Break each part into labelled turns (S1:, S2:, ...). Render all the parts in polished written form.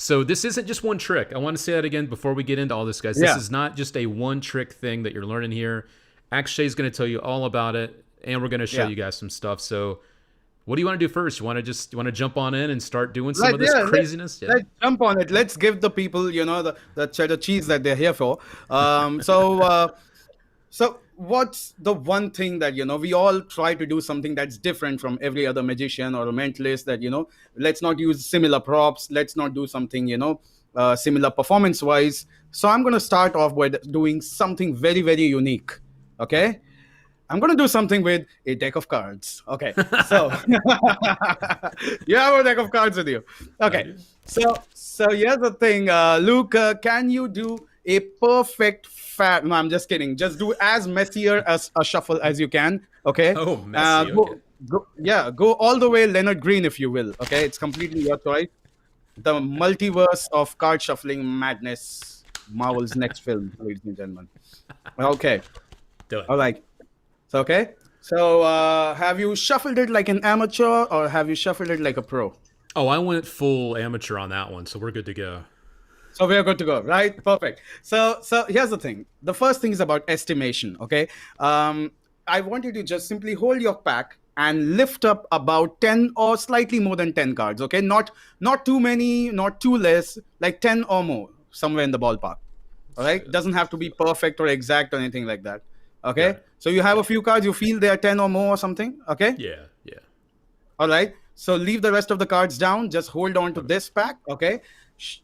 S1: So this isn't just one trick. I want to say that again before we get into all this, guys. This
S2: Yeah,
S1: is not just a one trick thing that you're learning here. Akshay is going to tell you all about it, and we're going to show
S2: yeah.
S1: you guys some stuff. So, what do you want to do first? You want to jump on in and start doing some
S2: Right,
S1: of this
S2: yeah.
S1: craziness? Yeah.
S2: Let's jump on it. Let's give the people, the cheddar cheese that they're here for. So what's the one thing that we all try to do something that's different from every other magician or a mentalist, that let's not use similar props, let's not do something similar performance wise. So I'm going to start off with doing something very, very unique. Okay, I'm going to do something with a deck of cards. Okay, so you have a deck of cards with you.
S1: I
S2: Okay,
S1: do.
S2: so here's the thing, Luke. Can you do a perfect fat? No, I'm just kidding. Just do as messier as a shuffle as you can. Okay,
S1: Oh, messy. Okay.
S2: go all the way Leonard Green if you will. Okay, it's completely your choice. The multiverse of card shuffling madness, Marvel's next film, ladies and gentlemen. Okay,
S1: Do it.
S2: all right. So okay. So have you shuffled it like an amateur or have you shuffled it like a pro?
S1: Oh, I went full amateur on that one, so we're good to go.
S2: So we are good to go, right? Perfect. So here's the thing. The first thing is about estimation. Okay. I want you to just simply hold your pack and lift up about 10 or slightly more than 10 cards. Okay. Not too many, not too less, like 10 or more, somewhere in the ballpark. All right. Doesn't have to be perfect or exact or anything like that.
S1: Got
S2: Okay.
S1: it.
S2: So you have a few cards, you feel they are 10 or more or something. Okay.
S1: Yeah. Yeah.
S2: All right. So leave the rest of the cards down. Just hold on to
S1: Okay.
S2: this pack. Okay.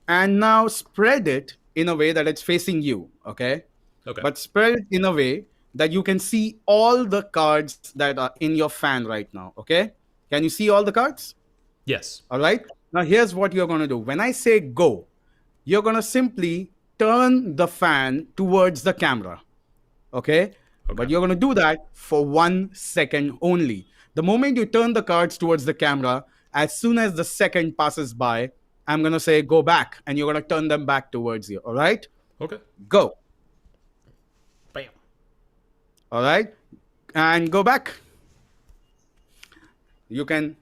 S2: And now spread it in a way that it's facing you. Okay.
S1: Okay.
S2: But spread it in a way that you can see all the cards that are in your fan right now. Okay. Can you see all the cards?
S1: Yes.
S2: All right. Now here's what you're going to do. When I say go, you're going to simply turn the fan towards the camera. Okay.
S1: Okay.
S2: But you're going to do that for 1 second only. The moment you turn the cards towards the camera, as soon as the second passes by, I'm going to say go back and you're going to turn them back towards you. All right.
S1: Okay.
S2: Go.
S1: Bam.
S2: All right. And go back. You can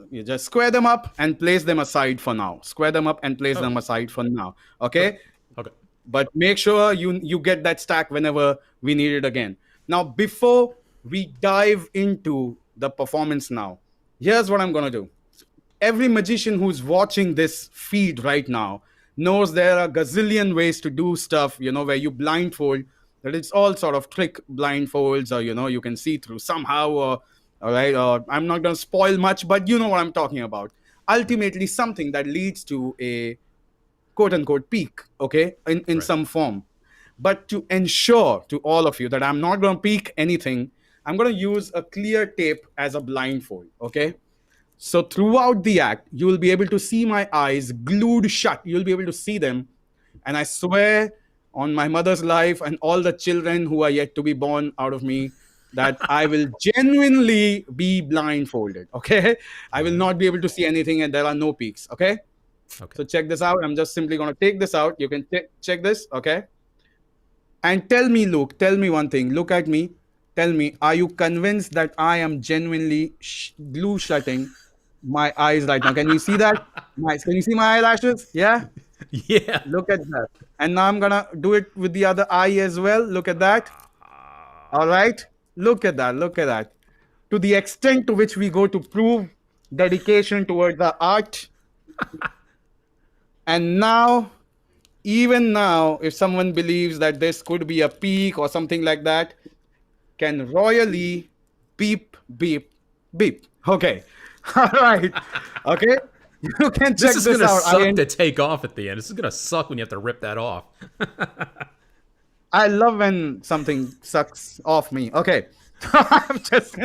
S2: you just square them up and place them aside for now. Square them up and place
S1: Oh.
S2: them aside for now.
S1: Okay.
S2: Okay.
S1: Okay.
S2: But make sure you get that stack whenever we need it again. Now, before we dive into the performance now, here's what I'm going to do. Every magician who's watching this feed right now knows there are a gazillion ways to do stuff, where you blindfold, that it's all sort of trick blindfolds, or, you can see through somehow, or, all right, or I'm not going to spoil much, but you know what I'm talking about. Ultimately, something that leads to a quote unquote peak, okay, in
S1: Right.
S2: some form. But to ensure to all of you that I'm not going to peak anything, I'm going to use a clear tape as a blindfold, okay? So throughout the act, you will be able to see my eyes glued shut. You'll be able to see them. And I swear on my mother's life and all the children who are yet to be born out of me that I will genuinely be blindfolded, okay? I
S1: All
S2: will
S1: right.
S2: not be able to see anything and there are no peaks, okay?
S1: Okay.
S2: So check this out. I'm just simply going to take this out. You can check this, okay? And tell me, Luke, tell me one thing. Look at me. Tell me, are you convinced that I am genuinely glue shutting my eyes right now? Can you see that? Nice. Can you see my eyelashes? Yeah.
S1: Yeah.
S2: Look at that. And now I'm gonna do it with the other eye as well. Look at that. All right. Look at that. Look at that. To the extent to which we go to prove dedication towards the art. And now, even now, if someone believes that this could be a peak or something like that, can royally beep, beep, beep. Okay. All right. Okay. You can
S1: This
S2: check
S1: is
S2: this
S1: gonna
S2: out.
S1: suck to take off at the end. This is gonna suck when you have to rip that off.
S2: I love when something sucks off me. Okay. I'm just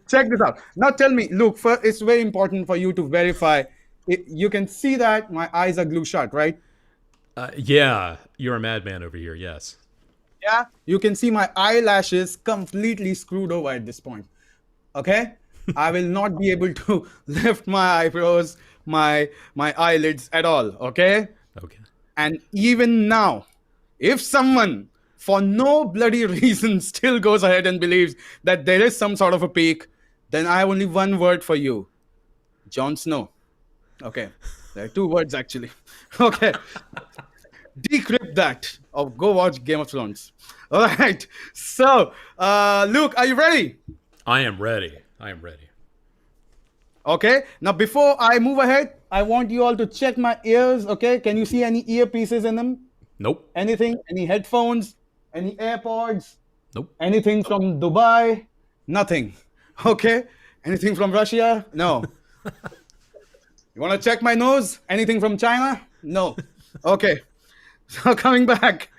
S2: check this out. Now tell me, Luke, first, it's very important for you to verify. You can see that my eyes are glue shut, right?
S1: Yeah, you're a madman over here. Yes.
S2: Yeah. You can see my eyelashes completely screwed over at this point. Okay. I will not be able to lift my eyebrows, my eyelids at all. Okay.
S1: Okay.
S2: And even now, if someone for no bloody reason still goes ahead and believes that there is some sort of a peak, then I have only one word for you: Jon Snow. Okay. There are two words actually. Okay. Decrypt that or go watch Game of Thrones. All right. So, Luke, are you ready?
S1: I am ready. I am ready.
S2: Okay. Now, before I move ahead, I want you all to check my ears. Okay. Can you see any earpieces in them?
S1: Nope.
S2: Anything? Any headphones? Any AirPods?
S1: Nope.
S2: Anything from Dubai? Nothing. Okay. Anything from Russia? No. You want to check my nose? Anything from China? No. Okay. So coming back.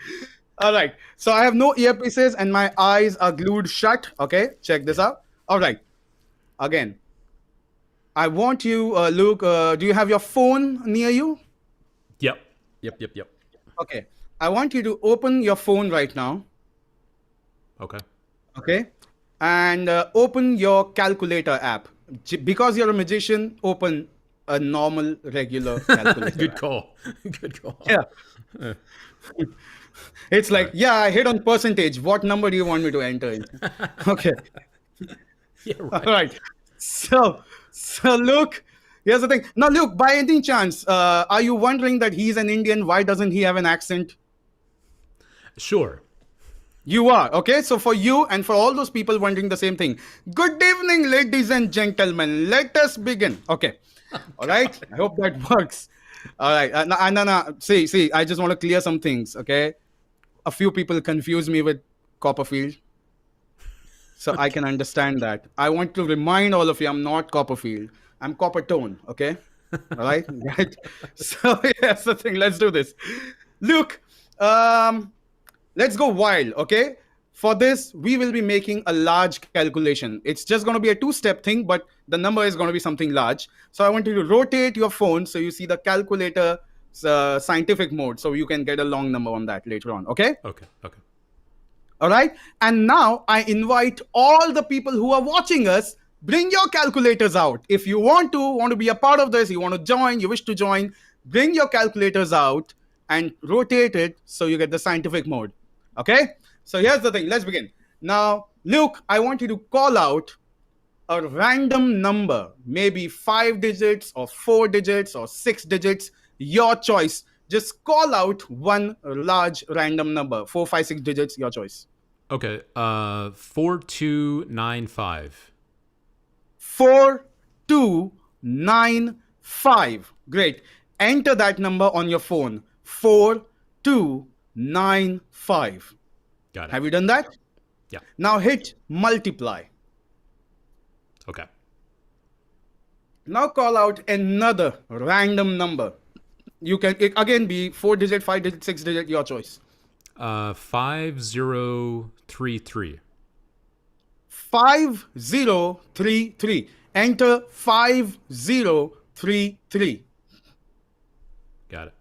S2: All right. So I have no earpieces and my eyes are glued shut. Okay. Check this out. All right. Again, I want you, Luke, do you have your phone near you?
S1: Yep. Yep.
S2: Okay. I want you to open your phone right now.
S1: Okay.
S2: Okay. And open your calculator app. Because you're a magician, open a normal, regular calculator.
S1: Good
S2: app.
S1: call. Good call.
S2: Yeah. It's like, yeah, I hit on percentage. What number do you want me to enter in? Okay.
S1: Yeah, right.
S2: All right. So Luke, here's the thing. Now, Luke, by any chance, are you wondering that he's an Indian? Why doesn't he have an accent?
S1: Sure.
S2: You are. Okay. So for you and for all those people wondering the same thing. Good evening, ladies and gentlemen. Let us begin. Okay. All right. I hope that works. All right. No. See, I just want to clear some things. Okay. A few people confuse me with Copperfield. So I can understand that. I want to remind all of you, I'm not Copperfield. I'm Coppertone. Okay. All right. Right. So here's the thing. Let's do this. Luke, let's go wild. Okay. For this, we will be making a large calculation. It's just going to be a two-step thing, but the number is going to be something large. So I want you to rotate your phone so you see the calculator scientific mode, so you can get a long number on that later on. Okay.
S1: Okay.
S2: All right. And now I invite all the people who are watching us, bring your calculators out. If you want to be a part of this, you want to join, you wish to join, bring your calculators out and rotate it so you get the scientific mode. Okay. So here's the thing. Let's begin. Now, Luke, I want you to call out a random number, maybe 5 digits or 4 digits or 6 digits, your choice. Just call out one large random number, 4, 5, 6 digits, your choice.
S1: Okay. 4295.
S2: 4295. Great. Enter that number on your phone. 4295.
S1: Got it.
S2: Have you done that?
S1: Yeah.
S2: Now hit multiply.
S1: Okay.
S2: Now call out another random number. You can again be 4 digit, 5 digit, 6 digit, your choice.
S1: 5033.
S2: 5033. Enter 5033.
S1: Got it.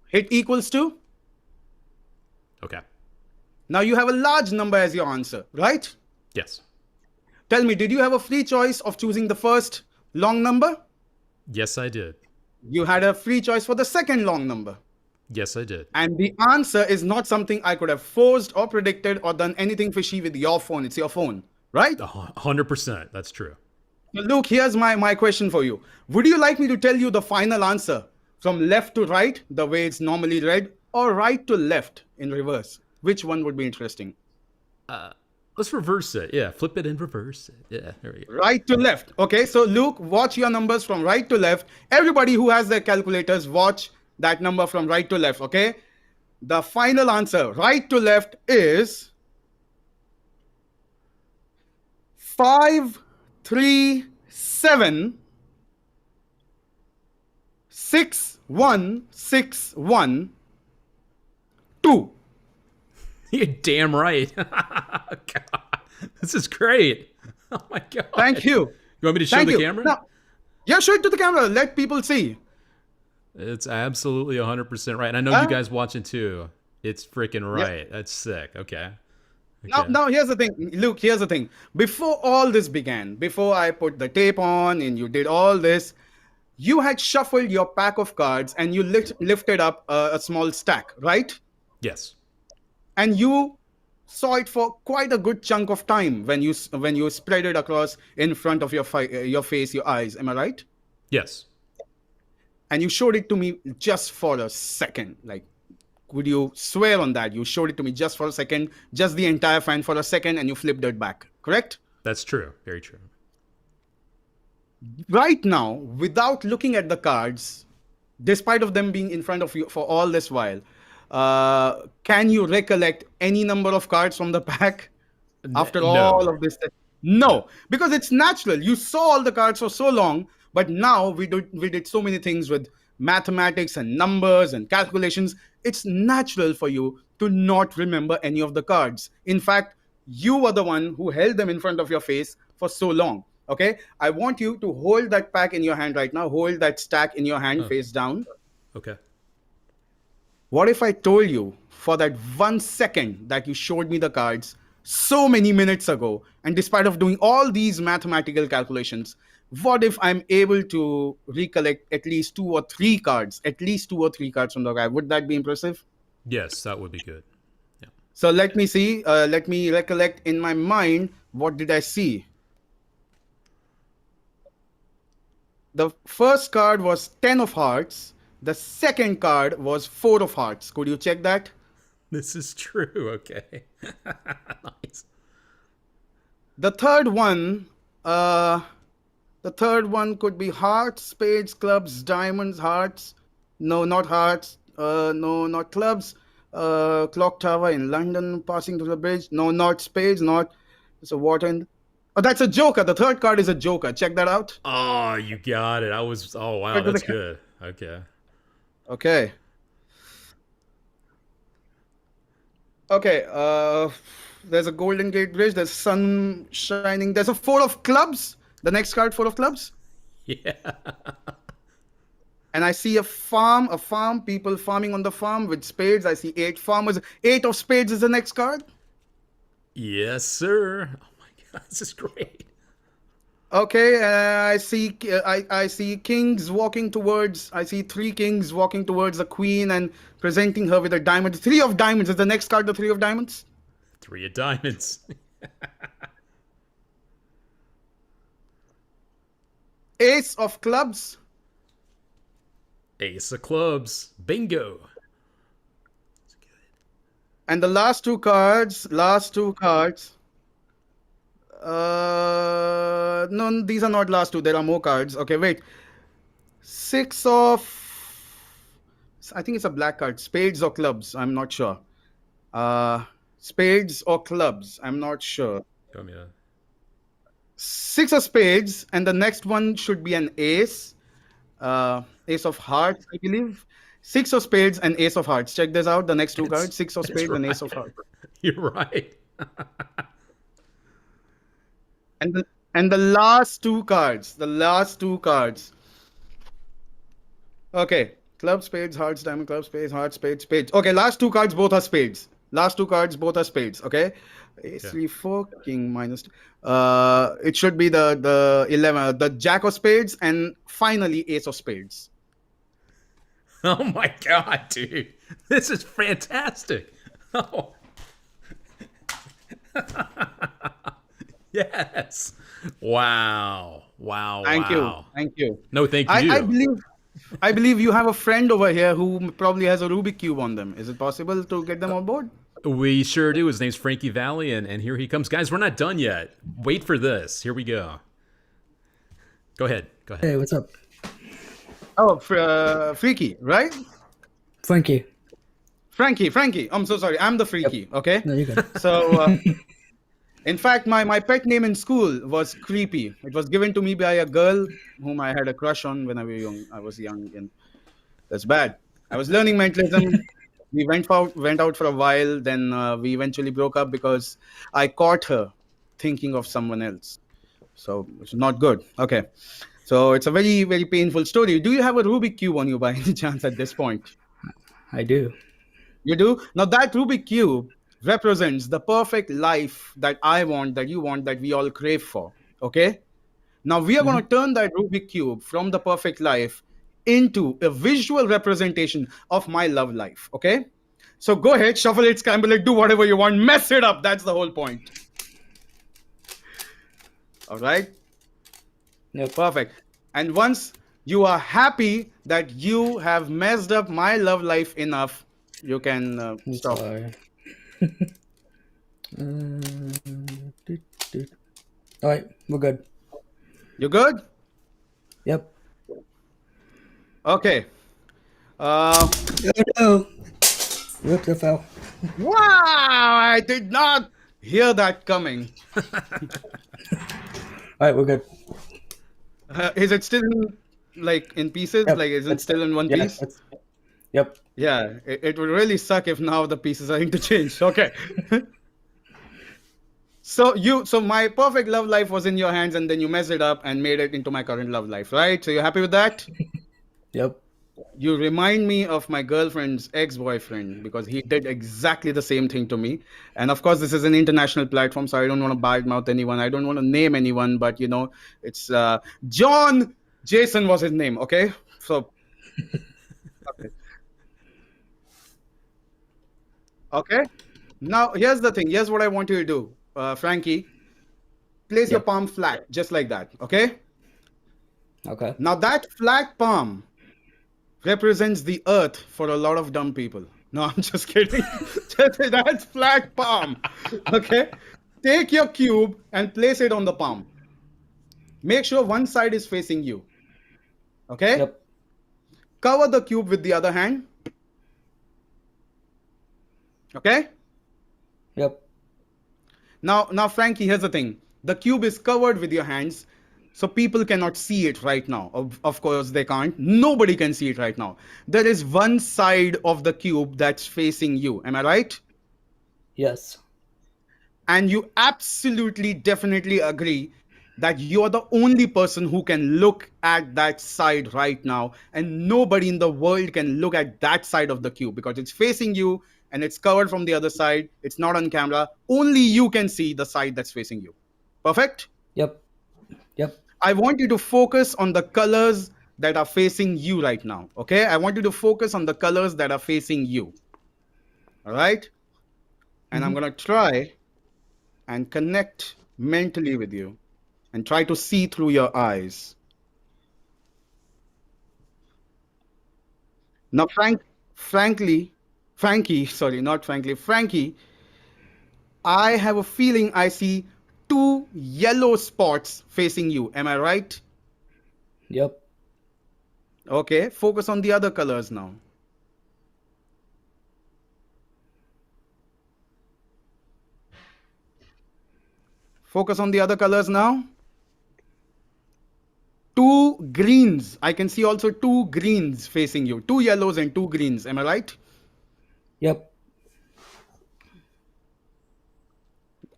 S2: Hit equals to.
S1: Okay.
S2: Now you have a large number as your answer, right?
S1: Yes.
S2: Tell me, did you have a free choice of choosing the first long number?
S1: Yes, I did.
S2: You had a free choice for the second long number.
S1: Yes, I did.
S2: And the answer is not something I could have forced or predicted or done anything fishy with your phone. It's your phone, right?
S1: 100%. That's true.
S2: Luke, here's my question for you. Would you like me to tell you the final answer from left to right, the way it's normally read, or right to left in reverse? Which one would be interesting?
S1: Let's reverse it. Yeah, flip it and reverse it. Yeah, there we go.
S2: Right to left. Okay, so Luke, watch your numbers from right to left. Everybody who has their calculators, watch that number from right to left, okay? The final answer, right to left, is 537 6161 2.
S1: You're damn right. God, this is great. Oh my God.
S2: Thank you.
S1: You want me to show the camera?
S2: Now, yeah, show it to the camera. Let people see.
S1: It's absolutely 100% right. And I know you guys watching too. It's freaking right. That's sick. Okay.
S2: Now, here's the thing, Luke, here's the thing. Before all this began, before I put the tape on and you did all this, you had shuffled your pack of cards and you lifted up a small stack, right?
S1: Yes.
S2: And you saw it for quite a good chunk of time when you spread it across in front of your face, your eyes. Am I right?
S1: Yes.
S2: and you showed it to me just for a second. Like, would you swear on that? You showed it to me just for a second, just the entire fan for a second, and you flipped it back, correct?
S1: That's true. Very true.
S2: Right now, without looking at the cards, despite of them being in front of you for all this while, can you recollect any number of cards from the pack after all
S1: No.
S2: of this? No, because it's natural. You saw all the cards for so long, but now we did so many things with mathematics and numbers and calculations. It's natural for you to not remember any of the cards. In fact, you were the one who held them in front of your face for so long. Okay, I want you to hold that pack in your hand right now. Hold that stack in your hand face down.
S1: Okay.
S2: What if I told you for that 1 second that you showed me the cards so many minutes ago, and despite of doing all these mathematical calculations, what if I'm able to recollect at least two or three cards from the guy? Would that be impressive?
S1: Yes, that would be good. Yeah.
S2: So let me see. Let me recollect in my mind. What did I see? The first card was 10 of hearts. The second card was 4 of hearts. Could you check that?
S1: This is true. Okay. Nice.
S2: The third one, could be hearts, spades, clubs, diamonds, hearts. No, not hearts. No, not clubs. Clock tower in London, passing through the bridge. No, not spades, not. It's a water. Oh, that's a joker. The third card is a joker. Check that out.
S1: Oh, you got it. Oh, wow. That's good. Okay.
S2: Okay. Okay. There's a Golden Gate Bridge. There's sun shining. There's a 4 of clubs. The next card, 4 of clubs.
S1: Yeah.
S2: And I see a farm, people farming on the farm with spades. I see 8 farmers. 8 of spades is the next card.
S1: Yes, sir. Oh my God, this is great.
S2: Okay, I see kings walking towards. I see 3 kings walking towards the queen and presenting her with a diamond. 3 of diamonds is the next card. The 3 of diamonds.
S1: 3 of diamonds.
S2: Ace of clubs.
S1: Ace of clubs. Bingo. That's good.
S2: And the last two cards. No, these are not last two. There are more cards. Okay, wait. 6 of. I think it's a black card. Spades or clubs. I'm not sure. Spades or clubs. I'm not sure.
S1: Come here.
S2: 6 of spades, and the next one should be an ace. Ace of hearts, I believe. 6 of spades and ace of hearts. Check this out. The next two cards: 6 of spades and ace of hearts.
S1: You're right.
S2: And the last two cards. Okay. Club, spades, hearts, diamond, club, spades, hearts, spades, spades. Okay, last two cards both are spades. Okay. Ace, 3, 4, king minus 2. It should be the 11, the jack of spades, and finally ace of spades.
S1: Oh my God, dude. This is fantastic. Oh. Yes. Wow.
S2: Thank you.
S1: No, thank you.
S2: I believe you have a friend over here who probably has a Rubik cube on them. Is it possible to get them on board?
S1: We sure do. His name's Frankie Valley, and here he comes. Guys, we're not done yet. Wait for this. Here we go. Go ahead.
S3: Hey, what's up?
S2: Oh, Freaky, right?
S3: Frankie.
S2: Frankie. I'm so sorry. I'm the Freaky, okay?
S3: No, you're good.
S2: So, in fact, my pet name in school was Creepy. It was given to me by a girl whom I had a crush on when I was young, and that's bad. I was learning mentalism. We went out for a while. Then we eventually broke up because I caught her thinking of someone else. So it's not good. Okay. So it's a very, very painful story. Do you have a Rubik cube on you by any chance at this point?
S3: I do.
S2: You do? Now that Rubik cube represents the perfect life that I want, that you want, that we all crave for. Okay? Now we are going to turn that Rubik cube from the perfect life into a visual representation of my love life. Okay? So go ahead, shuffle it, scramble it, do whatever you want, mess it up. That's the whole point. All right?
S3: Yep.
S2: Perfect. And once You are happy that you have messed up my love life enough. You can
S3: I'm
S2: stop.
S3: sorry. Doot, doot. All right, we're good.
S2: You good?
S3: Yep.
S2: Okay.
S3: Oh no! Whoops, I fell.
S2: Wow! I did not hear that coming.
S3: All right, we're good.
S2: Is it still like in pieces?
S3: Yep.
S2: Like, is it still in one
S3: Yeah.
S2: piece?
S3: Yep.
S2: Yeah, it would really suck if now the pieces are interchanged. Okay. So my perfect love life was in your hands, and then you messed it up and made it into my current love life, right? So you're happy with that?
S3: Yep.
S2: You remind me of my girlfriend's ex-boyfriend because he did exactly the same thing to me. And of course, this is an international platform, so I don't want to badmouth anyone. I don't want to name anyone, but it's John Jason was his name. Okay, so okay. Okay. Now here's the thing. Here's what I want you to do, Frankie. Place your
S3: Yep.
S2: palm flat, just like that. Okay.
S3: Okay.
S2: Now that flat palm represents the earth for a lot of dumb people. No, I'm just kidding. That's flat palm. Okay. Take your cube and place it on the palm. Make sure one side is facing you. Okay.
S3: Yep.
S2: Cover the cube with the other hand. Okay.
S3: Yep.
S2: Now, Frankie, here's the thing. The cube is covered with your hands, so people cannot see it right now. Of course, they can't. Nobody can see it right now. There is one side of the cube that's facing you. Am I right?
S3: Yes.
S2: And you absolutely, definitely agree that you're the only person who can look at that side right now, and nobody in the world can look at that side of the cube because it's facing you and it's covered from the other side. It's not on camera. Only you can see the side that's facing you. Perfect?
S3: Yep. Yep.
S2: I want you to focus on the colors that are facing you right now. Okay? I want you to focus on the colors that are facing you. All right? And I'm going to try and connect mentally with you and try to see through your eyes. Now, Frankie, I have a feeling I see two yellow spots facing you. Am I right?
S3: Yep.
S2: Okay, focus on the other colors now. Focus on the other colors now. Two greens. I can see also two greens facing you. Two yellows and two greens. Am I right?
S3: Yep.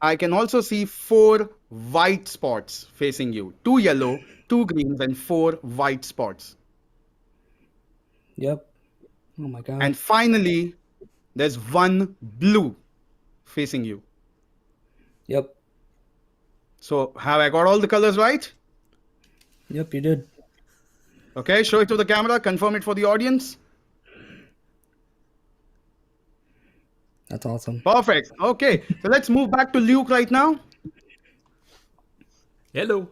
S2: I can also see four white spots facing you. Two yellow, two greens, and four white spots.
S3: Yep. Oh my god.
S2: And finally, there's one blue facing you.
S3: Yep.
S2: So have I got all the colors right?
S3: Yep, you did.
S2: Okay, show it to the camera. Confirm it for the audience.
S3: That's awesome.
S2: Perfect. Okay, so let's move back to Luke right now.
S1: Hello.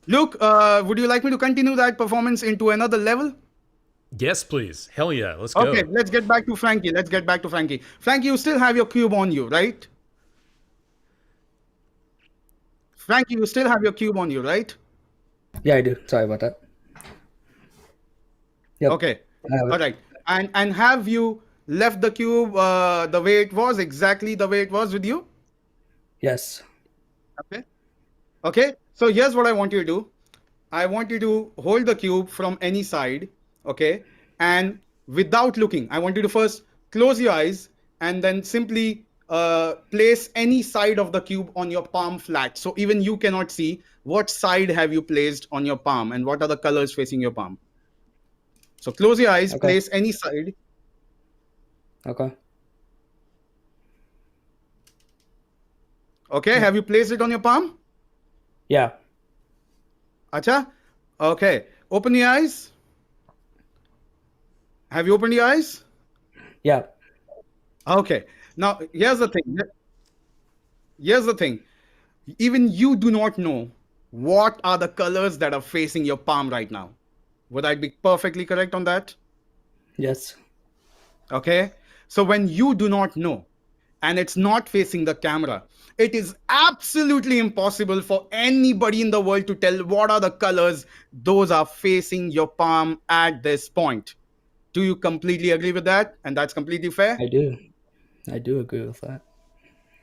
S2: Luke, would you like me to continue that performance into another level?
S1: Yes, please. Hell yeah. Let's go.
S2: Okay, let's get back to Frankie. Frankie, you still have your cube on you, right? Frankie, you still have your cube on you, right?
S3: Yeah, I do. Sorry about that. Yep.
S2: Okay.
S3: I have it.
S2: All right. And have you left the cube the way it was, exactly the way it was with you?
S3: Yes.
S2: Okay. Okay. So here's what I want you to do. I want you to hold the cube from any side, okay? And without looking, I want you to first close your eyes and then simply place any side of the cube on your palm flat. So even you cannot see what side have you placed on your palm and what are the colors facing your palm. So close your eyes,
S3: Okay.
S2: place any side.
S3: Okay.
S2: Okay, have you placed it on your palm?
S3: Yeah.
S2: Acha? Okay. Open your eyes. Have you opened your eyes?
S3: Yeah.
S2: Okay. Now, here's the thing. Here's the thing. Even you do not know what are the colors that are facing your palm right now. Would I be perfectly correct on that?
S3: Yes.
S2: Okay. So when you do not know and it's not facing the camera, it is absolutely impossible for anybody in the world to tell what are the colors those are facing your palm at this point. Do you completely agree with that? And that's completely fair?
S3: I do. I do agree with that.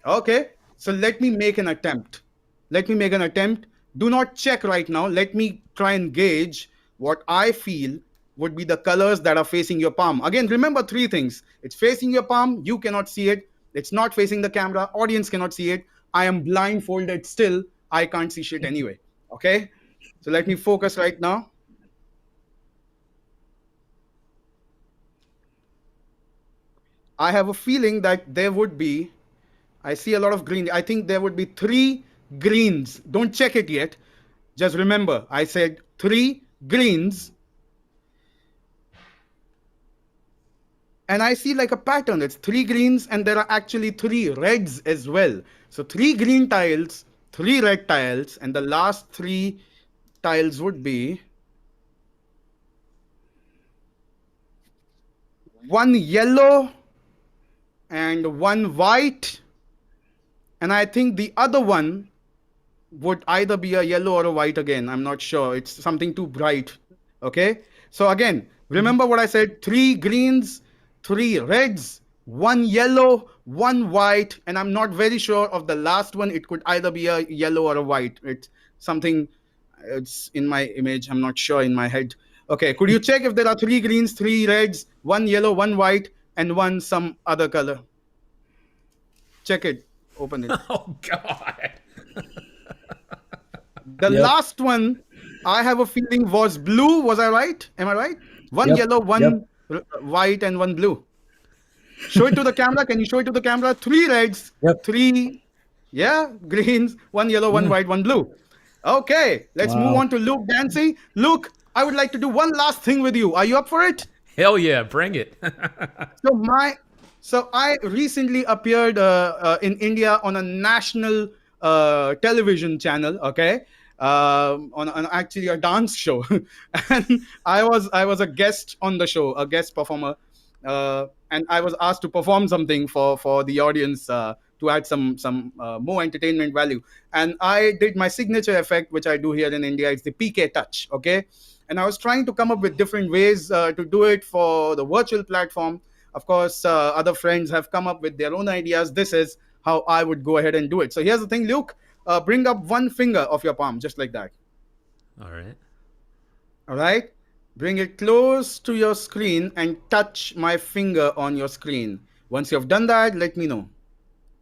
S2: Okay, so let me make an attempt. Let me make an attempt. Do not check right now. Let me try and gauge what I feel would be the colors that are facing your palm. Again, remember three things. It's facing your palm, you cannot see it. It's not facing the camera, audience cannot see it. I am blindfolded still, I can't see shit anyway. Okay, so let me focus right now. I have a feeling that there would be, I see a lot of green. I think there would be three greens. Don't check it yet. Just remember, I said three greens. And I see like a pattern. It's three greens, and there are actually three reds as well. So three green tiles, three red tiles, and the last three tiles would be one yellow and one white. And I think the other one would either be a yellow or a white again. I'm not sure. It's something too bright. Okay. So again, remember what I said: three greens, three reds, one yellow, one white, and I'm not very sure of the last one. It could either be a yellow or a white. It's something. It's in my image. I'm not sure in my head. Okay. Could you check if there are three greens, three reds, one yellow, one white, and one some other color? Check it. Open it.
S1: Oh God.
S2: The
S3: Yep.
S2: last one, I have a feeling was blue. Was I right? Am I right? One
S3: Yep.
S2: yellow, one white, and one blue. Show it to the camera. Can you show it to the camera? Three reds,
S3: Yep.
S2: three, greens, one yellow, one white, one blue. Okay, let's move
S3: Wow.
S2: on to Luke Dancy. Luke, I would like to do one last thing with you. Are you up for it?
S1: Hell yeah, bring it.
S2: So I recently appeared in India on a national television channel. Okay, on actually a dance show, and I was a guest on the show, a guest performer, and I was asked to perform something for the audience to add some more entertainment value. And I did my signature effect, which I do here in India. It's the PK touch. Okay, and I was trying to come up with different ways to do it for the virtual platform. Of course, other friends have come up with their own ideas. This is how I would go ahead and do it. So here's the thing, Luke. Bring up one finger of your palm, just like that.
S1: All right.
S2: All right. Bring it close to your screen and touch my finger on your screen. Once you've done that, let me know.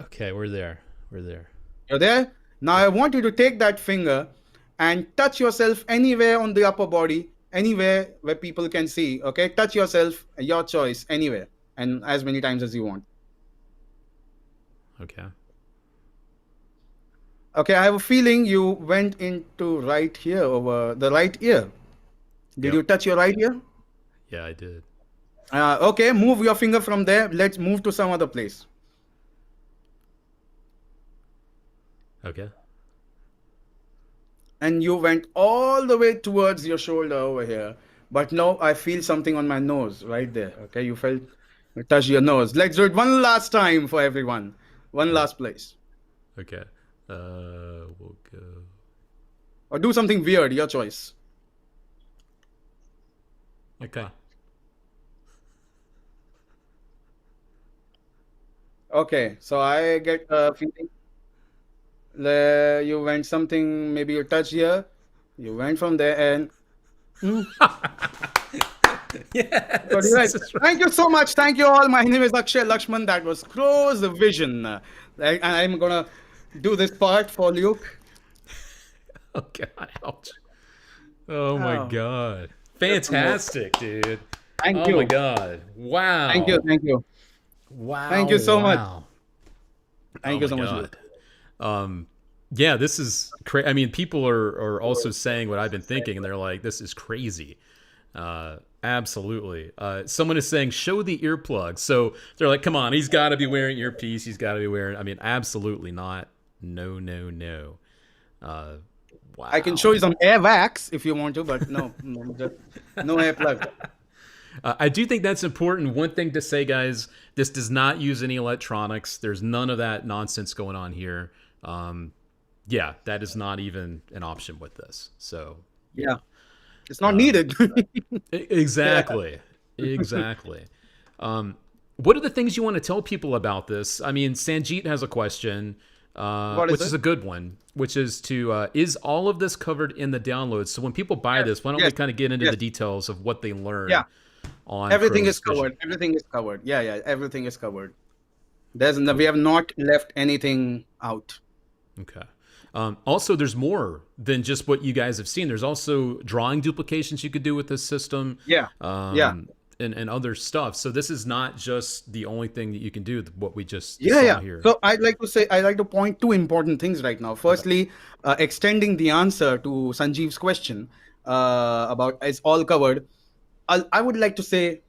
S1: Okay, we're there. We're there.
S2: You're there? Now I want you to take that finger and touch yourself anywhere on the upper body, anywhere where people can see. Okay? Touch yourself, your choice, anywhere, and as many times as you want.
S1: Okay.
S2: Okay, I have a feeling you went into right here, over the right ear. Did
S1: Yep.
S2: you touch your right ear?
S1: Yeah, I did.
S2: Okay, move your finger from there. Let's move to some other place.
S1: Okay.
S2: And you went all the way towards your shoulder over here. But no, I feel something on my nose right there. Okay, you touch your nose. Let's do it one last time for everyone. One last place.
S1: Okay. We'll go.
S2: Or do something weird, your choice.
S1: Okay.
S2: Okay, so I get a feeling. You went something, maybe you touched here. You went from there and
S1: Yes.
S2: got it right.
S1: this is right.
S2: Thank you so much. Thank you all. My name is Akshay Lakshman. That was Crow's Vision. And I'm gonna do this part for Luke.
S1: Oh God, ouch. Oh my
S2: Oh.
S1: God. Fantastic, dude.
S2: Thank
S1: Oh
S2: you.
S1: my God. Wow.
S2: Thank you. Thank you.
S1: Wow.
S2: Thank you so much.
S1: wow.
S2: Thank
S1: Oh
S2: you so
S1: my
S2: much,
S1: God.
S2: Luke.
S1: Yeah, this is crazy. I mean, people are also saying what I've been thinking, and they're like, this is crazy. Absolutely. Someone is saying, show the earplugs. So they're like, come on, he's got to be wearing earpiece. He's got to be wearing. I mean, absolutely not. No, no, no. Wow.
S2: I can show you some air wax if you want to, but no hair plug.
S1: I do think that's important. One thing to say, guys, this does not use any electronics. There's none of that nonsense going on here. Yeah, that is not even an option with this. So
S2: Yeah, it's not needed.
S1: exactly, exactly. What are the things you want to tell people about this? I mean, Sanjeet has a question, which is a good one, which is is all of this covered in the downloads? So when people buy this, why don't we kind of get into the details of what they learn?
S2: Yeah.
S1: On
S2: Everything
S1: Crow's
S2: is covered.
S1: Vision?
S2: Everything is covered. Yeah, everything is covered. We have not left anything out.
S1: Okay. Also, there's more than just what you guys have seen. There's also drawing duplications you could do with this system.
S2: Yeah.
S1: And other stuff. So this is not just the only thing that you can do. What we just
S2: Yeah,
S1: saw
S2: yeah.
S1: here.
S2: So I'd like to point two important things right now. Firstly, extending the answer to Sanjeev's question about is all covered. I would like to say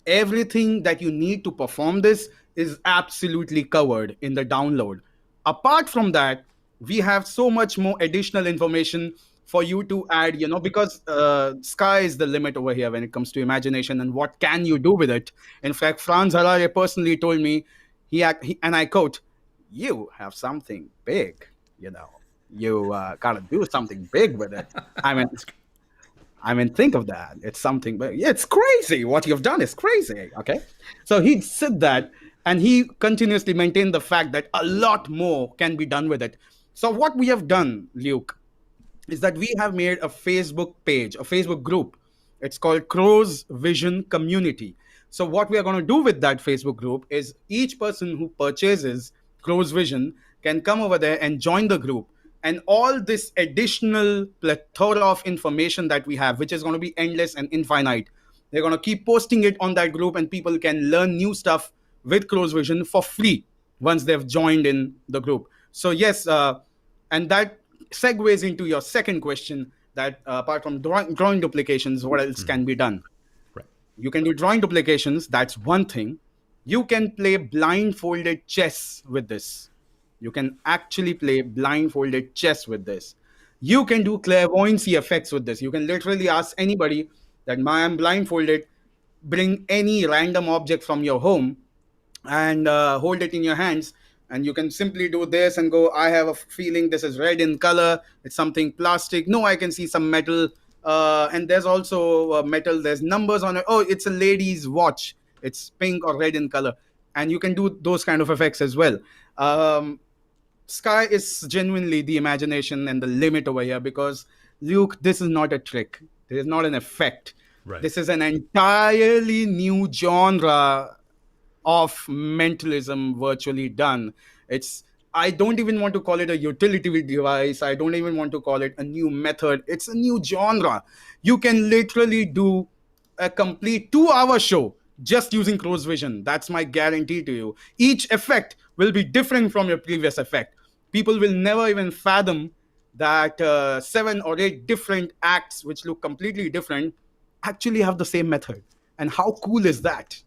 S2: everything that you need to perform this is absolutely covered in the download. Apart from that, we have so much more additional information for you to add, because sky is the limit over here when it comes to imagination and what can you do with it. In fact, Franz Harare personally told me, and I quote, "You have something big, you gotta do something big with it." I mean, think of that. It's something, but it's crazy. What you've done is crazy. Okay. So he said that, and he continuously maintained the fact that a lot more can be done with it. So what we have done, Luke, is that we have made a Facebook page, a Facebook group. It's called Crow's Vision Community. So what we are going to do with that Facebook group is each person who purchases Crow's Vision can come over there and join the group. And all this additional plethora of information that we have, which is going to be endless and infinite, they're going to keep posting it on that group, and people can learn new stuff with Crow's Vision for free once they've joined in the group. So yes, and that segues into your second question, that apart from drawing duplications, what else can be done?
S1: Right.
S2: You can do drawing duplications. That's one thing. You can play blindfolded chess with this. You can actually play blindfolded chess with this. You can do clairvoyancy effects with this. You can literally ask anybody that, I'm blindfolded, bring any random object from your home and hold it in your hands. And you can simply do this and go, I have a feeling this is red in color. It's something plastic. No, I can see some metal. And there's also metal. There's numbers on it. Oh, it's a lady's watch. It's pink or red in color. And you can do those kind of effects as well. Sky is genuinely the imagination and the limit over here, because, Luke, this is not a trick. This is not an effect.
S1: Right.
S2: This is an entirely new genre of mentalism virtually done. I don't even want to call it a utility device. I don't even want to call it a new method. It's a new genre. You can literally do a complete 2-hour show just using Crow's Vision. That's my guarantee to you. Each effect will be different from your previous effect. People will never even fathom that 7 or 8 different acts, which look completely different, actually have the same method. And how cool is that?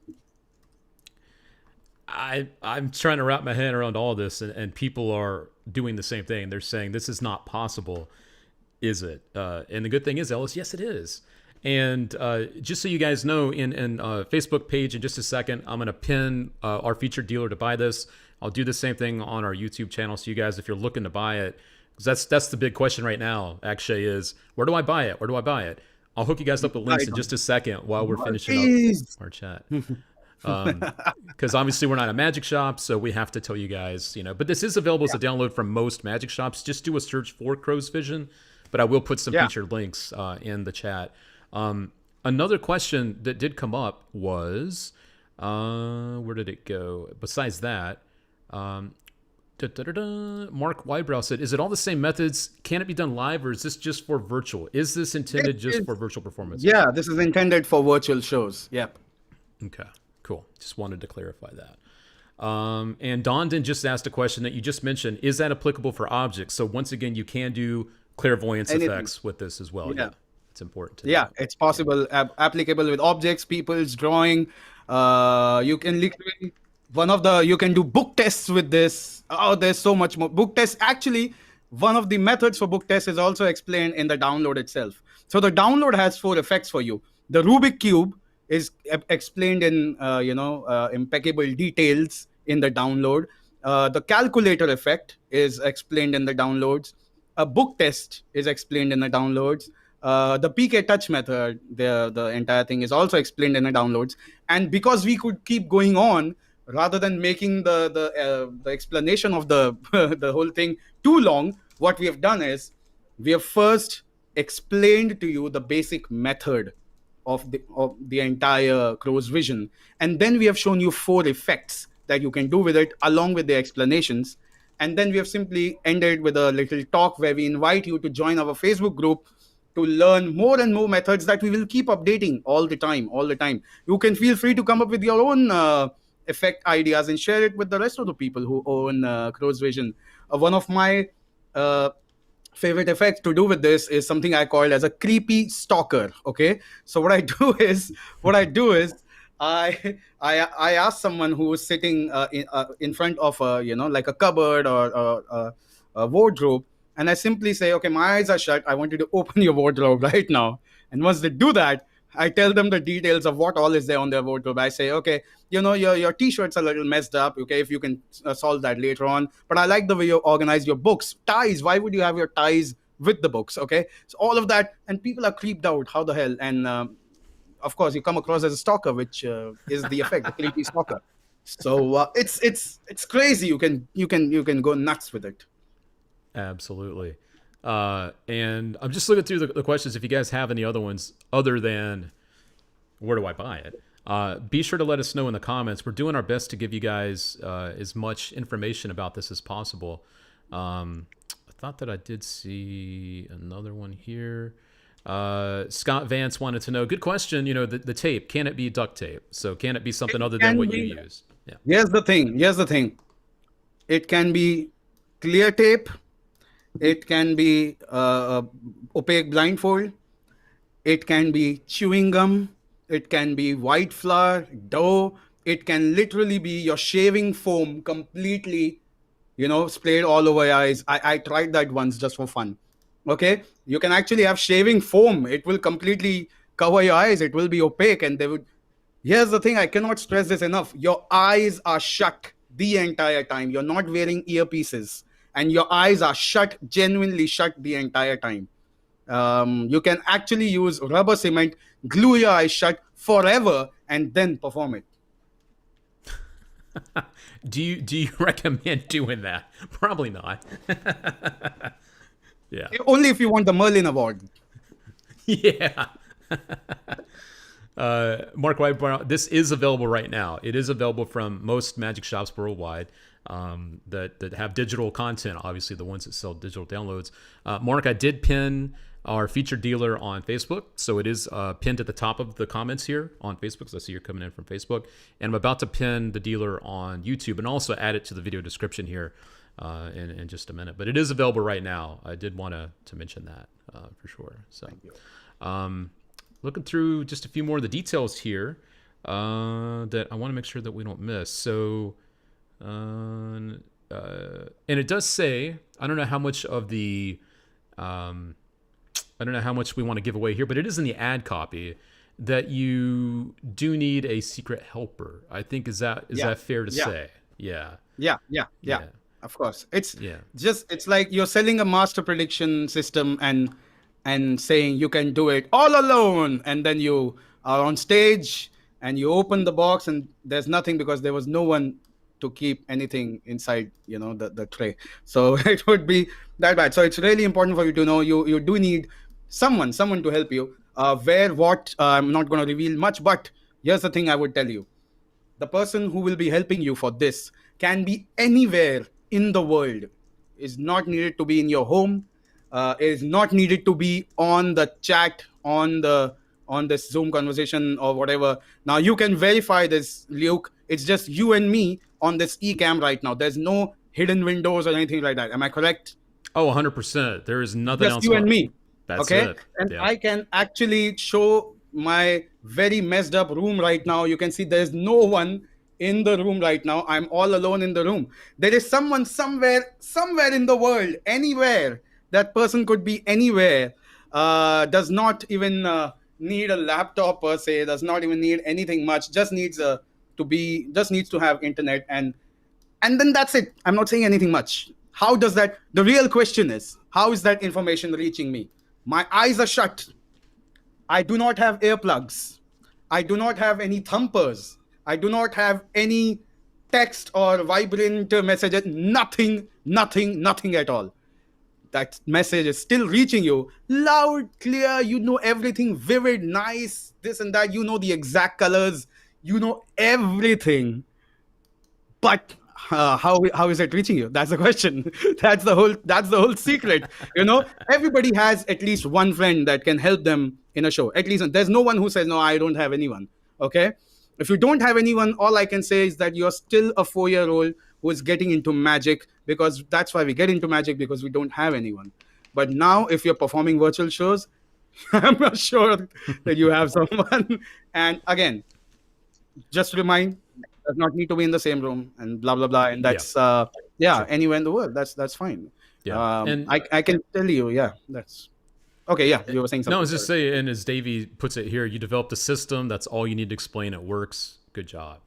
S1: I'm trying to wrap my head around all this, and people are doing the same thing. They're saying this is not possible, is it? And the good thing is, Ellis, yes, it is. And just so you guys know, in Facebook page in just a second, I'm going to pin our featured dealer to buy this. I'll do the same thing on our YouTube channel. So you guys, if you're looking to buy it, because that's the big question right now, actually, is where do I buy it? Where do I buy it? I'll hook you guys up with links in just a second while we're finishing up our chat. Because obviously we're not a magic shop, so we have to tell you guys, but this is available as a download from most magic shops. Just do a search for Crow's Vision, but I will put some featured links in the chat. Another question that did come up was, where did it go? Besides that, Mark Wybrow said, is it all the same methods? Can it be done live, or is this just for virtual? Is this intended just for virtual performance?
S2: Yeah, this is intended for virtual shows. Yep.
S1: Okay, cool. Just wanted to clarify that. And Dondon just asked a question that you just mentioned. Is that applicable for objects? So once again, you can do clairvoyance effects with this as well. Yeah. It's important to know.
S2: It's possible, applicable with objects, people's drawing. You can literally, you can do book tests with this. Oh, there's so much more. Book tests, actually, one of the methods for book test is also explained in the download itself. So the download has 4 effects for you. The Rubik cube is explained in impeccable details in the download. The calculator effect is explained in the downloads. A book test is explained in the downloads. The PK touch method, the entire thing is also explained in the downloads. And because we could keep going on, rather than making the explanation of the the whole thing too long, what we have done is we have first explained to you the basic method of the entire crow's vision, and then we have shown you 4 effects that you can do with it along with the explanations. And then we have simply ended with a little talk where we invite you to join our Facebook group to learn more and more methods that we will keep updating all the time. You can feel free to come up with your own effect ideas and share it with the rest of the people who own crow's vision. One of my favorite effects to do with this is something I call as a creepy stalker. Okay, so what I do is I ask someone who is sitting in front of like a cupboard or a wardrobe, and I simply say, okay, my eyes are shut, I want you to open your wardrobe right now. And once they do that, I tell them the details of what all is there on their wardrobe. I say, okay, your t-shirt's a little messed up. Okay, if you can solve that later on. But I like the way you organize your books. Ties, why would you have your ties with the books? Okay, so all of that, and people are creeped out. How the hell? And of course, you come across as a stalker, which is the effect, the creepy stalker. So it's crazy. You can go nuts with it.
S1: Absolutely. And I'm just looking through the questions. If you guys have any other ones other than where do I buy it, be sure to let us know in the comments. We're doing our best to give you guys as much information about this as possible. I thought that I did see another one here. Scott Vance wanted to know, good question, the tape, can it be duct tape? So can it be something other than what you use? Yeah.
S2: Here's the thing. It can be clear tape. It can be opaque blindfold. It can be chewing gum. It can be white flour, dough. It can literally be your shaving foam completely, sprayed all over your eyes. I tried that once just for fun. Okay, you can actually have shaving foam. It will completely cover your eyes. It will be opaque, and here's the thing, I cannot stress this enough. Your eyes are shut the entire time. You're not wearing earpieces, and your eyes are shut, genuinely shut the entire time. You can actually use rubber cement, glue your eyes shut forever, and then perform it.
S1: Do you recommend doing that? Probably not. Yeah.
S2: Only if you want the Merlin Award.
S1: Yeah. Mark White, this is available right now. It is available from most magic shops worldwide that have digital content, obviously the ones that sell digital downloads. Mark, I did pin our featured dealer on Facebook, so it is pinned at the top of the comments here on Facebook, because I see you're coming in from Facebook. And I'm about to pin the dealer on YouTube and also add it to the video description here in just a minute. But it is available right now. I did want to mention that for sure. So,
S2: Thank you.
S1: Looking through just a few more of the details here that I want to make sure that we don't miss. So, and it does say, I don't know how much of the, I don't know how much we want to give away here, but it is in the ad copy that you do need a secret helper. I think is that fair to say? Yeah.
S2: Yeah. Of course, it's like you're selling a master prediction system and saying you can do it all alone, and then you are on stage and you open the box and there's nothing because there was no one to keep anything inside, the tray. So it would be that bad. So it's really important for you to know you do need someone to help you. I'm not going to reveal much, but here's the thing I would tell you. The person who will be helping you for this can be anywhere in the world. Is not needed to be in your home. Is not needed to be on the chat, on this Zoom conversation or whatever. Now you can verify this, Luke. It's just you and me on this eCam right now. There's no hidden windows or anything like that. Am I correct?
S1: Oh, 100%. There is nothing else.
S2: Just you and me.
S1: That's
S2: okay?
S1: It.
S2: And
S1: yeah.
S2: I can actually show my very messed up room right now. You can see there's no one in the room right now. I'm all alone in the room. There is someone somewhere in the world, anywhere. That person could be anywhere. Does not even need a laptop per se. Does not even need anything much. Just needs to have internet, and then that's it. I'm not saying anything much. How does that? The real question is, how is that information reaching me? My eyes are shut. I do not have earplugs. I do not have any thumpers. I do not have any text or vibrant messages. Nothing at all. That message is still reaching you loud, clear. You know everything, vivid, nice, this and that. You know the exact colors. You know everything. But how is it reaching you? That's the question. That's the whole secret. Everybody has at least one friend that can help them in a show. At least there's no one who says, no, I don't have anyone. Okay. If you don't have anyone, all I can say is that you're still a 4-year-old who is getting into magic, because that's why we get into magic, because we don't have anyone. But now if you're performing virtual shows, I'm not sure that you have someone. And again, just remind, does not need to be in the same room, and blah blah blah, and that's
S1: Sure.
S2: anywhere in the world, that's fine.
S1: And
S2: I can tell you, that's okay. You were saying something.
S1: no, I was just saying, and as Davey puts it here, you developed a system. That's all you need to explain. It works. Good job.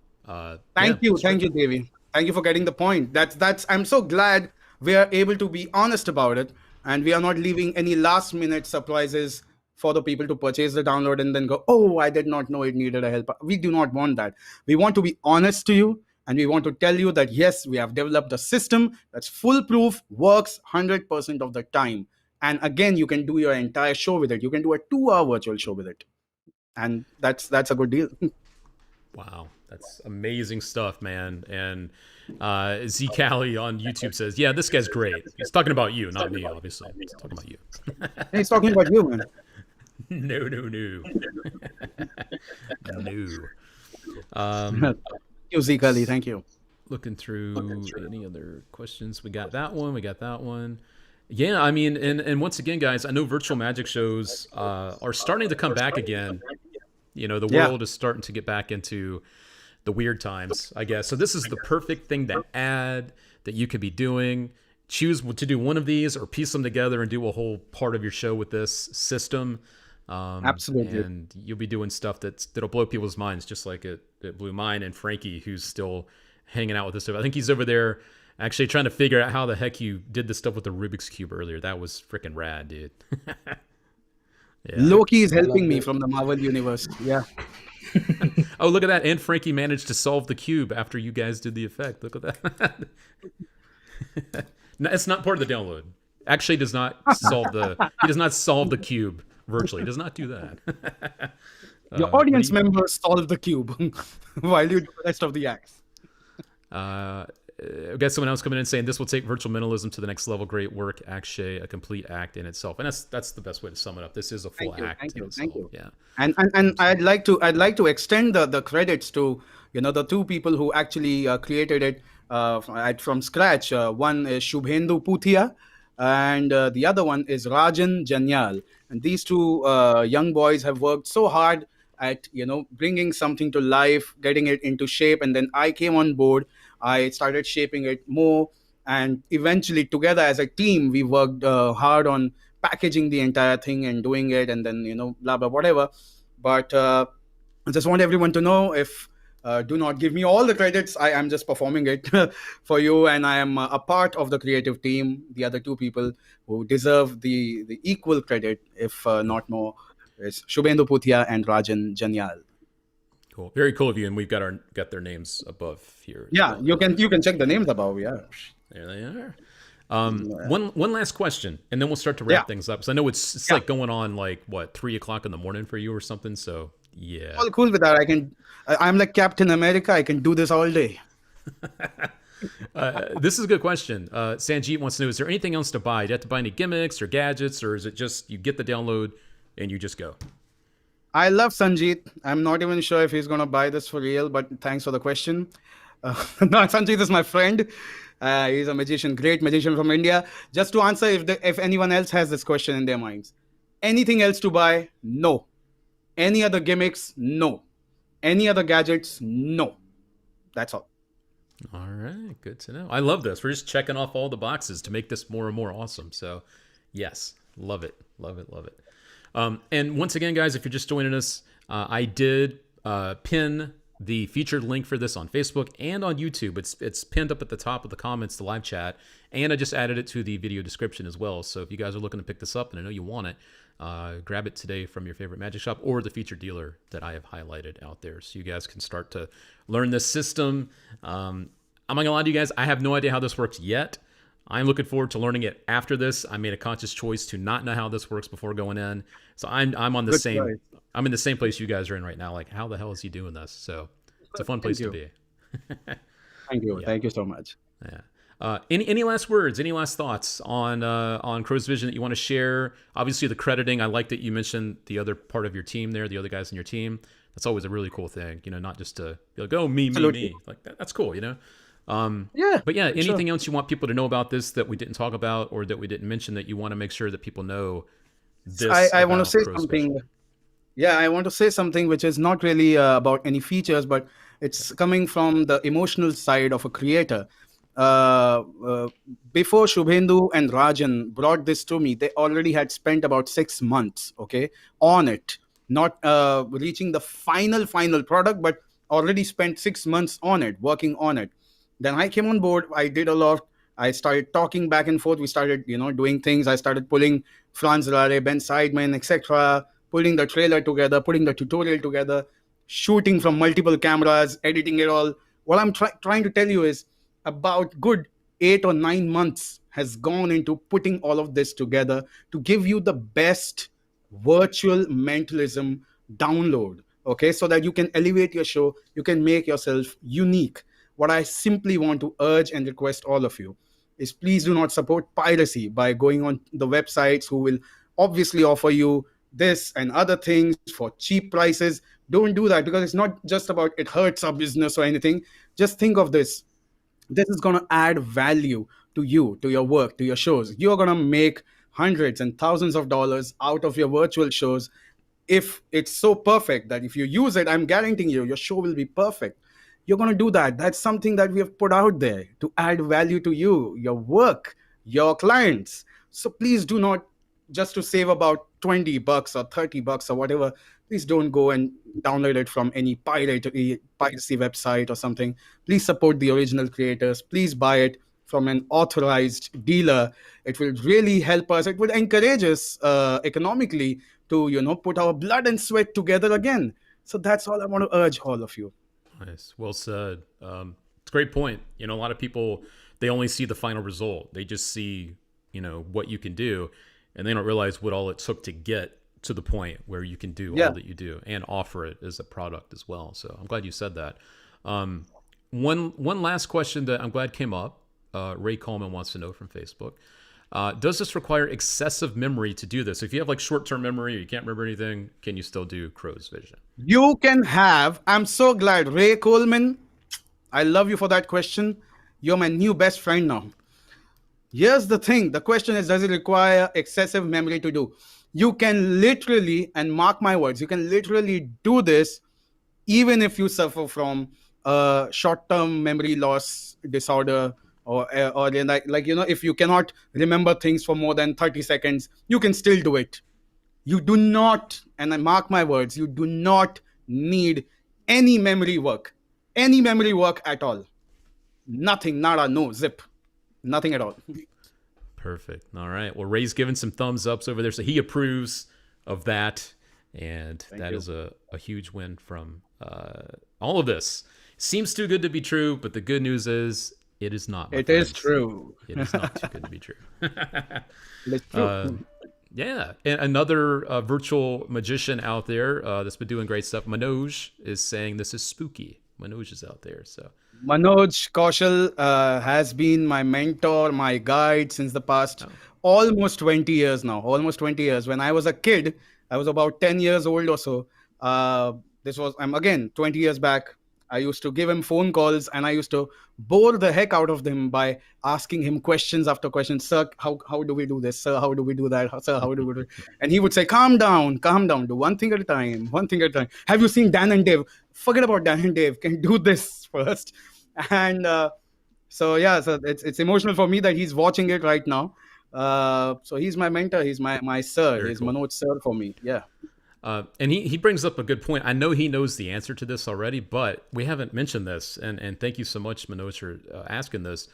S2: Thank you, Davey. Thank you for getting the point. That's I'm so glad we are able to be honest about it, and we are not leaving any last minute surprises for the people to purchase the download and then go, oh, I did not know it needed a help. We do not want that. We want to be honest to you, and we want to tell you that yes, we have developed a system that's foolproof, works 100% of the time. And again, you can do your entire show with it. You can do a 2-hour virtual show with it, and that's a good deal.
S1: Wow, that's amazing stuff, man. And Z Cali on YouTube says, yeah, this guy's great. He's talking about you, not me, obviously. He's talking about you.
S2: He's talking about you, man.
S1: No.
S2: Thank you, Z Kali. Thank you.
S1: Looking through any other questions. We got that one. Yeah, I mean, and once again, guys, I know virtual magic shows are starting to come back again. The world is starting to get back into the weird times, I guess. So this is the perfect thing to add that you could be doing. Choose to do one of these or piece them together and do a whole part of your show with this system.
S2: Absolutely.
S1: And you'll be doing stuff that'll blow people's minds, just like it blew mine and Frankie, who's still hanging out with us. I think he's over there actually trying to figure out how the heck you did this stuff with the Rubik's Cube earlier. That was freaking rad, dude. Yeah.
S2: Loki is helping me from the Marvel universe. Yeah.
S1: Oh, look at that. And Frankie managed to solve the cube after you guys did the effect. Look at that. No, it's not part of the download. Actually, he does not solve the cube virtually. He does not do that.
S2: Your audience members solve the cube while you do the rest of the acts.
S1: We got someone else coming in saying this will take virtual mentalism to the next level. Great work, Akshay, a complete act in itself, and that's the best way to sum it up. This is a full act.
S2: Thank you.
S1: Yeah,
S2: and I'd like to extend the credits to the two people who actually created it from scratch. One is Shubhendu Puthia, and the other one is Rajan Janyal. And these two young boys have worked so hard at bringing something to life, getting it into shape, and then I came on board. I started shaping it more, and eventually together as a team we worked hard on packaging the entire thing and doing it, and then blah blah whatever. But I just want everyone to know, if do not give me all the credits. I am just performing it for you, and I am a part of the creative team. The other two people who deserve the equal credit, if not more, is Shubhendu Puthia and Rajan Janyal.
S1: Cool, very cool of you, and we've got their names above here.
S2: Yeah, you can check the names above. Yeah,
S1: there they are. One last question, and then we'll start to wrap things up. So I know it's like going on like what 3 o'clock in the morning for you or something. So yeah,
S2: all cool with that. I'm like Captain America. I can do this all day.
S1: This is a good question. Sanjeet wants to know: is there anything else to buy? Do you have to buy any gimmicks or gadgets, or is it just you get the download and you just go?
S2: I love Sanjeet. I'm not even sure if he's going to buy this for real, but thanks for the question. No, Sanjeet is my friend. He's a magician, great magician from India. Just to answer, if anyone else has this question in their minds. Anything else to buy? No. Any other gimmicks? No. Any other gadgets? No. That's all.
S1: All right, good to know. I love this. We're just checking off all the boxes to make this more and more awesome. So, yes, love it, love it, love it. And once again, guys, if you're just joining us, I did pin the featured link for this on Facebook and on YouTube. It's pinned up at the top of the comments, the live chat, and I just added it to the video description as well. So if you guys are looking to pick this up, and I know you want it, grab it today from your favorite magic shop or the featured dealer that I have highlighted out there, so you guys can start to learn this system. I'm not gonna lie to you guys, I have no idea how this works yet. I'm looking forward to learning it after this. I made a conscious choice to not know how this works before going in. So I'm on the
S2: Good
S1: same
S2: choice.
S1: I'm in the same place you guys are in right now. Like, how the hell is he doing this? So it's a fun place to be.
S2: Thank you.
S1: Yeah.
S2: Thank you so much.
S1: Yeah. Any last words? Any last thoughts on Crow's Vision that you want to share? Obviously, the crediting. I like that you mentioned the other part of your team there, the other guys in your team. That's always a really cool thing. You know, not just to be like, oh, me. Like that's cool. You know.
S2: Yeah.
S1: But yeah, anything
S2: sure.
S1: else you want people to know about this that we didn't talk about or that we didn't mention that you want to make sure that people know? This
S2: I want to
S1: about
S2: say
S1: Crow's
S2: something.
S1: Vision?
S2: Yeah, I want to say something which is not really about any features, but it's coming from the emotional side of a creator. Uh, uh, Before Shubhendu and Rajan brought this to me, they already had spent about 6 months, okay, on it, not reaching the final product, but already spent 6 months on it, working on it. Then I came on board. I did a lot. I started talking back and forth. We started, doing things. I started pulling Franz Rare, Ben Seidman, etc., putting the trailer together, putting the tutorial together, shooting from multiple cameras, editing it all. What I'm trying to tell you is about good 8 or 9 months has gone into putting all of this together to give you the best virtual mentalism download, okay, so that you can elevate your show, you can make yourself unique. What I simply want to urge and request all of you is, please do not support piracy by going on the websites who will obviously offer you this and other things for cheap prices. Don't do that, because it's not just about it hurts our business or anything. Just think of this is going to add value to you, to your work, to your shows. You're going to make hundreds and thousands of dollars out of your virtual shows if it's so perfect that if you use it, I'm guaranteeing you, your show will be perfect. You're going to do that. That's something that we have put out there to add value to you, your work, your clients. So please do not, just to save about $20 or $30 or whatever, please don't go and download it from any piracy website or something. Please support the original creators. Please buy it from an authorized dealer. It will really help us. It will encourage us economically to, put our blood and sweat together again. So that's all I want to urge all of you.
S1: Nice. Well said. It's a great point. You know, a lot of people, they only see the final result. They just see, what you can do, and they don't realize what all it took to get to the point where you can do all that you do and offer it as a product as well. So I'm glad you said that. One last question that I'm glad came up. Ray Coleman wants to know from Facebook. Does this require excessive memory to do this? If you have like short-term memory or you can't remember anything, can you still do Crow's Vision?
S2: You can have. I'm so glad. Ray Coleman, I love you for that question. You're my new best friend now. Here's the thing. The question is, does it require excessive memory to do? You can literally, and mark my words, you can literally do this even if you suffer from short-term memory loss disorder, or if you cannot remember things for more than 30 seconds, you can still do it. You do not, and I mark my words, you do not need any memory work at all. Nothing, nada, no, zip, nothing at all.
S1: Perfect. All right. Well, Ray's giving some thumbs ups over there, so he approves of that, and that is a huge win from all of this. Seems too good to be true, but the good news is it is not.
S2: It is true.
S1: It is not too good to be true.
S2: It's true.
S1: Yeah, and another virtual magician out there that's been doing great stuff, Manoj, is saying this is spooky. Manoj is out there, so.
S2: Manoj Kaushal has been my mentor, my guide since the past almost 20 years now. Almost 20 years. When I was a kid, I was about 10 years old or so. I'm again 20 years back. I used to give him phone calls, and I used to bore the heck out of him by asking him questions after questions. Sir, how do we do this? Sir, how do we do that? Sir, how do we do it? And he would say, calm down, do one thing at a time, one thing at a time. Have you seen Dan and Dave? Forget about Dan and Dave. Can you do this first? And so yeah, so it's emotional for me that he's watching it right now. So he's my mentor. He's my sir.
S1: Very
S2: He's
S1: cool.
S2: Manoj sir for me. Yeah.
S1: And he brings up a good point. I know he knows the answer to this already, but we haven't mentioned this. And thank you so much, Manoj, for asking this.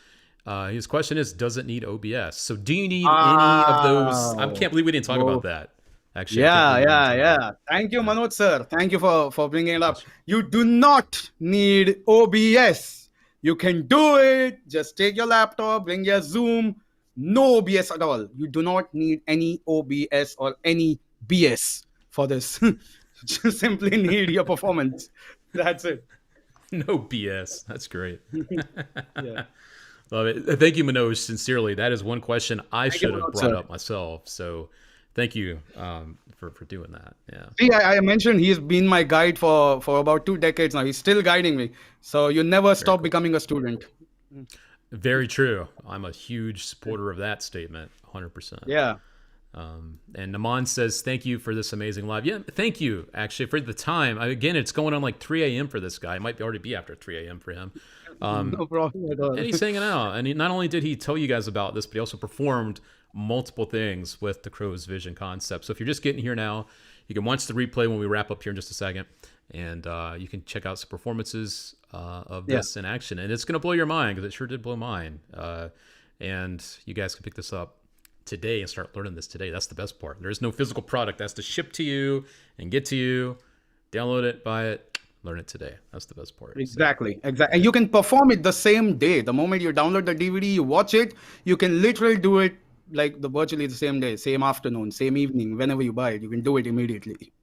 S1: His question is, does it need OBS? So do you need any of those? I can't believe we didn't talk about that. Actually, I think we didn't talk about it.
S2: Thank you, Manoj sir. Thank you for bringing it up. You do not need OBS. You can do it. Just take your laptop, bring your Zoom. No OBS at all. You do not need any OBS or any BS for this. Just simply need your performance. That's it.
S1: No BS. That's great.
S2: Yeah.
S1: Love it. Thank you, Manoj. Sincerely, that is one question I
S2: Thank you,
S1: should have
S2: Manoj,
S1: brought
S2: sir.
S1: up myself. So thank you for doing that. Yeah.
S2: See, I mentioned he's been my guide for about 2 decades now. He's still guiding me. So you never stop becoming a student.
S1: Very true. I'm a huge supporter of that statement. 100%.
S2: Yeah.
S1: And Naman says, thank you for this amazing live. Yeah, thank you, actually, for the time. Again, it's going on like 3 a.m. for this guy. It might already be after 3 a.m. for him.
S2: No problem at all.
S1: And he's hanging out. And not only did he tell you guys about this, but he also performed multiple things with the Crow's Vision concept. So if you're just getting here now, you can watch the replay when we wrap up here in just a second. And you can check out some performances of this in action. And it's going to blow your mind, because it sure did blow mine. And you guys can pick this up today and start learning this today. That's the best part. There's no physical product that's to ship to you and get to you. Download it, buy it, learn it today. That's the best part.
S2: Exactly. And you can perform it the same day. The moment you download the DVD, you watch it, you can literally do it like virtually the same day, same afternoon, same evening, whenever you buy it. You can do it immediately.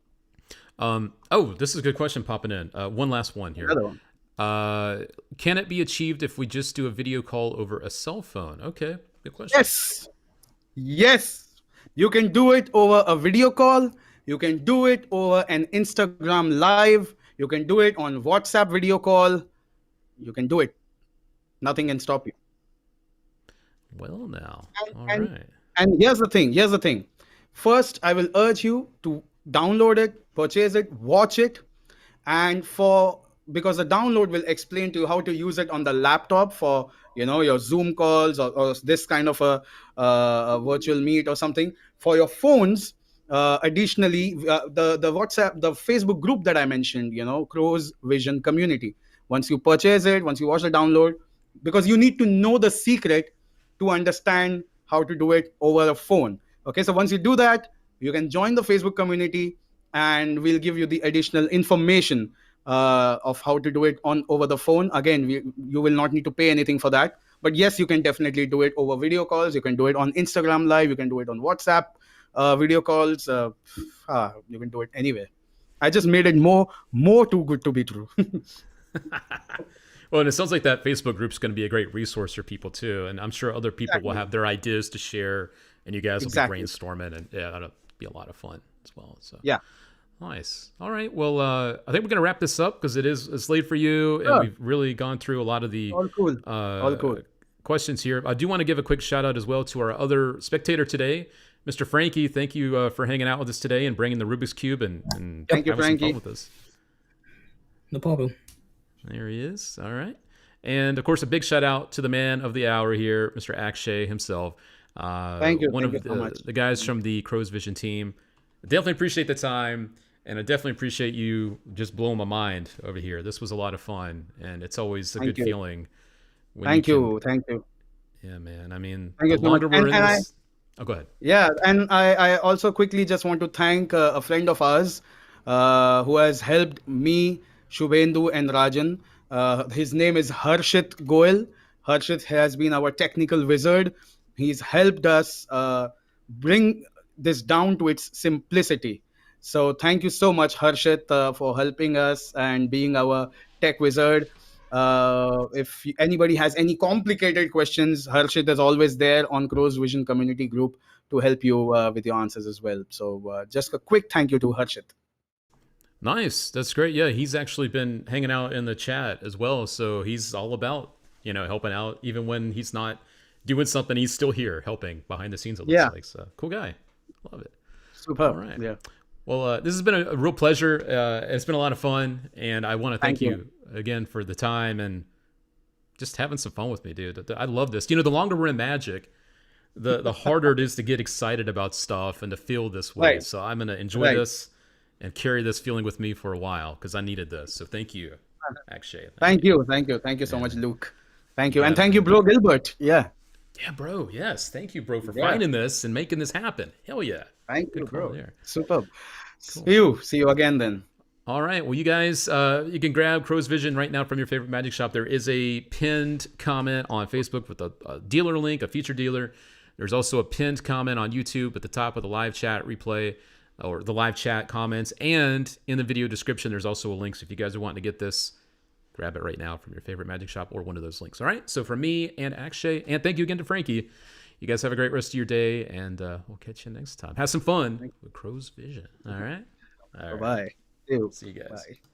S1: Oh, this is a good question popping in. One last one here.
S2: Another one.
S1: Can it be achieved if we just do a video call over a cell phone? Okay, good question.
S2: Yes. You can do it over a video call. You can do it over an Instagram live. You can do it on WhatsApp video call. You can do it. Nothing can stop you.
S1: Well, now. All
S2: And
S1: right.
S2: and here's the thing. First, I will urge you to download it, purchase it, watch it, and because the download will explain to you how to use it on the laptop for your Zoom calls or this kind of a virtual meet or something. For your phones, additionally, the WhatsApp, the Facebook group that I mentioned, Crow's Vision Community. Once you purchase it, once you watch the download, because you need to know the secret to understand how to do it over a phone. Okay, so once you do that, you can join the Facebook community, and we'll give you the additional information of how to do it over the phone. Again, you will not need to pay anything for that. But yes, you can definitely do it over video calls. You can do it on Instagram Live. You can do it on WhatsApp video calls. You can do it anywhere. I just made it more too good to be true.
S1: Well, and it sounds like that Facebook group's going to be a great resource for people too. And I'm sure other people will have their ideas to share, and you guys will be brainstorming, and yeah, that'll be a lot of fun as well. So
S2: yeah.
S1: Nice. All right. Well, I think we're going to wrap this up, because it's late for you, and we've really gone through a lot of the
S2: All cool.
S1: questions here. I do want to give a quick shout out as well to our other spectator today, Mr. Frankie. Thank you for hanging out with us today and bringing the Rubik's Cube and
S2: Thank you,
S1: having some
S2: Frankie.
S1: fun with us.
S3: No problem.
S1: There he is. All right. And of course, a big shout out to the man of the hour here, Mr. Akshay himself.
S2: Thank you.
S1: One
S2: Thank
S1: of
S2: you so much.
S1: the guys from the Crow's Vision team. Definitely appreciate the time, and I definitely appreciate you just blowing my mind over here. This was a lot of fun, and it's always a good feeling.
S2: Thank you.
S1: Yeah, man. I mean,
S2: Thank you
S1: the
S2: so much.
S1: longer we're in this... Oh, go ahead.
S2: Yeah, and I also quickly just want to thank a friend of ours who has helped me, Shubhendu, and Rajan. His name is Harshit Goel. Harshit has been our technical wizard. He's helped us bring this down to its simplicity. So thank you so much, Harshit, for helping us and being our tech wizard. If anybody has any complicated questions, Harshit is always there on Crow's Vision Community Group to help you with your answers as well. So just a quick thank you to Harshit.
S1: Nice. That's great. Yeah, he's actually been hanging out in the chat as well. So he's all about, helping out. Even when he's not doing something, he's still here helping behind the scenes, it looks
S2: Yeah,
S1: like. So cool guy. Love it. All
S2: superb.
S1: right.
S2: Yeah.
S1: Well, this has been a real pleasure. It's been a lot of fun. And I want to thank
S2: Thank you.
S1: you again for the time and just having some fun with me, dude. I love this. The longer we're in Magic, the harder it is to get excited about stuff and to feel this way.
S2: Right.
S1: So I'm going to enjoy
S2: Right.
S1: this and carry this feeling with me for a while because I needed this. So thank you, Akshay.
S2: Thank you. Thank you. Thank you so much, Luke. Thank you.
S1: Yeah,
S2: And thank you, bro Gilbert. Yeah.
S1: Yeah, bro. Yes. Thank you, bro, for
S2: Yeah.
S1: finding this and making this happen. Hell yeah.
S2: Thank you,
S1: Good call
S2: bro.
S1: there.
S2: Superb. See you again then.
S1: All right. Well, you guys, you can grab Crow's Vision right now from your favorite magic shop. There is a pinned comment on Facebook with a dealer link, a featured dealer. There's also a pinned comment on YouTube at the top of the live chat replay or the live chat comments. And in the video description, there's also a link. So if you guys are wanting to get this, grab it right now from your favorite magic shop or one of those links. All right. So from me and Akshay, and thank you again to Frankie. You guys have a great rest of your day, and we'll catch you next time. Have some fun with Crow's Vision. All right. All right.
S2: Bye-bye. See you.
S1: See you guys.
S2: Bye.